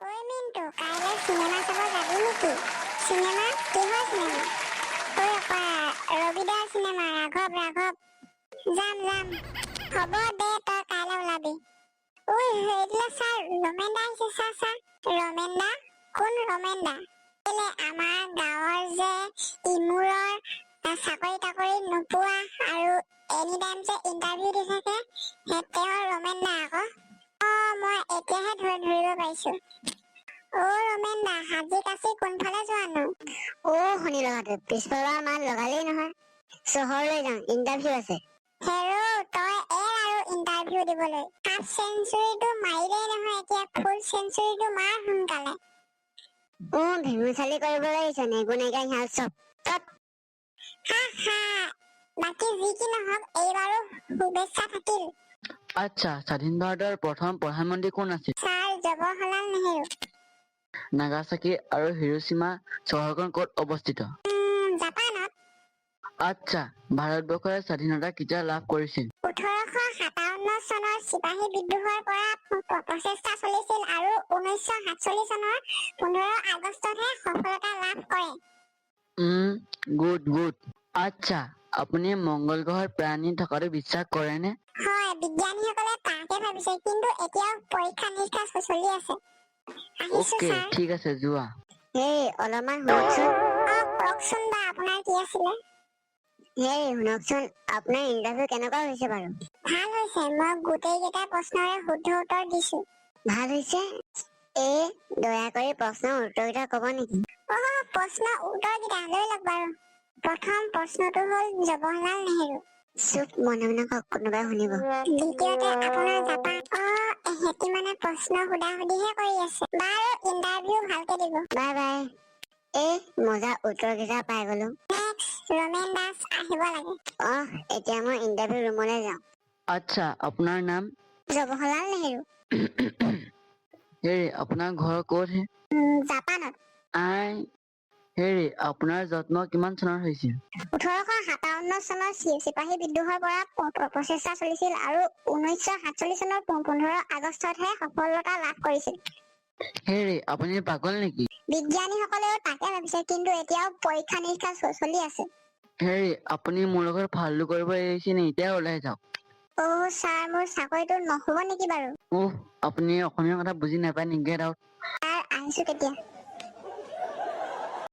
ওই মিন্টু কাইলৈ চিনেমা চাব যাবি নেকি? চিনেমা কিহৰ চিনেমা? ওই ৰবিদাৰ চিনেমা ৰাঘৱ যাম হ'ব দে তই কাইলৈ ওলাবি। ওই সেইদিনা চা ৰমেন দা আহিছে চা ৰমেন দা কোন ৰমেন দা? কেলে আমাৰ গাঁৱৰ যে ইমূৰৰ চাকৰি তাকৰি নোপোৱা আৰু এনি টাইম যে ইণ্টাৰভিউ দি থাকে তেওঁৰ ৰমেন দা আকৌ। মই এতিয়াহে ধৰিব পাৰিছো। ৰমেন দা সাজি কাচি কোনফালে যোৱানো? শুনি লগাটো পিছফালৰ মাত লগালেই নহয়। চহৰলৈ যাওঁ, ইণ্টাৰভিউ আছে। হেৰৌ তই আৰু ইণ্টাৰভিউ দিবলৈ। হাফ চেঞ্চুৰীটো মাৰিলেই নহয়, এতিয়া ফুল চেঞ্চুৰীটো মাৰ সোনকালে। ভেঙুচালি কৰিবলৈ আহিছ নেগু নেগা সিহঁত চব বাকী যি কি নহওক এইবাৰো শুভেচ্ছা থাকিল। আচ্ছা, স্বাধীন ভাৰতৰ প্ৰথম প্ৰধানমন্ত্ৰী কোন আছিল? ছাৰ জৱাহৰলাল নেহেৰু। নাগাচাকি আৰু হিৰোশ্বিমা চহৰখন ক'ত অৱস্থিত? জাপানত। আচ্ছা, ভাৰতবৰ্ষই স্বাধীনতা কেতিয়া লাভ কৰিছিল? 1857 চনৰ চিপাহী বিদ্ৰোহৰ পৰা প্ৰচেষ্টা চলিছিল আৰু 1947 চনৰ 15 আগষ্টতহে সফলতা লাভ কৰে। গুড। আচ্ছা, আপুনি মংগল গ্ৰহত প্ৰাণী থকাটো বিশ্বাস কৰেনে? হয়, বিজ্ঞানীসকলে তাকে ভাবিছে, কিন্তু এতিয়াও পৰীক্ষা নিৰীক্ষা চলি আছে। আহিছো অকে, ছাৰ। ঠিক আছে যোৱা। অলপমান শুনকচোন। কওকচোন বা আপোনাৰ কি আছিলে? শুনকচোন, আপোনাৰ ইণ্টাৰভিউ কেনেকুৱা হৈছে বাৰু? ভাল হৈছে, মই গোটেই কেইটা প্ৰশ্নৰে শুদ্ধ উত্তৰ দিছো। ভাল হৈছে? দয়া কৰি প্ৰশ্নৰ উত্তৰকেইটা ক'ব নেকি? প্ৰশ্নৰ উত্তৰ কেইটা লৈ লওক বাৰু। প্ৰথম প্ৰশ্নটো হ'ল জৱাহৰলাল নেহেৰু। চুপ, মনে মনে কওক, কোনোবাই শুনিব। দ্বিতীয়তে আপোনাৰ জাপান। এহেঁতি মানে প্ৰশ্ন সুধাসুধিহে কৰি আছে। বাৰু ইণ্টাৰভিউ ভালকে দিব। বাই। মজা উত্তৰ কেইটা পাই গলো। ৰমেন দাস আহিব লাগে। এতিয়া মই ইণ্টাৰভিউ ৰুমলৈ যাওঁ। আচ্ছা, আপোনাৰ নাম? জৱাহৰলাল নেহেৰু। আপোনাৰ ঘৰ ক'তহে? জাপানত। আপোনাৰ জন্ম কিমান চনত হৈছিল? 1857 চনৰ চিপাহী বিদ্ৰোহৰ পৰা প্ৰচেষ্টা চলিছিল আৰু 1947 চনৰ 15 আগষ্টতহে সফলতা লাভ কৰিছিল। আপুনি পাগল নেকি? বিজ্ঞানীসকলেও তাকে ভাবিছে, কিন্তু এতিয়াও পৰীক্ষা নিৰীক্ষা চলি আছে। আপুনি মোৰ লগত ফাল্টু কৰিব এৰিছে নি? এতিয়া ওলাই যাওক। ছাৰ, মোৰ চাকৰিটো নহ'ব নেকি বাৰু? আপুনি অসমীয়া কথা বুজি নাপায় নেকি? ছাৰ, আহিছো কেতিয়া?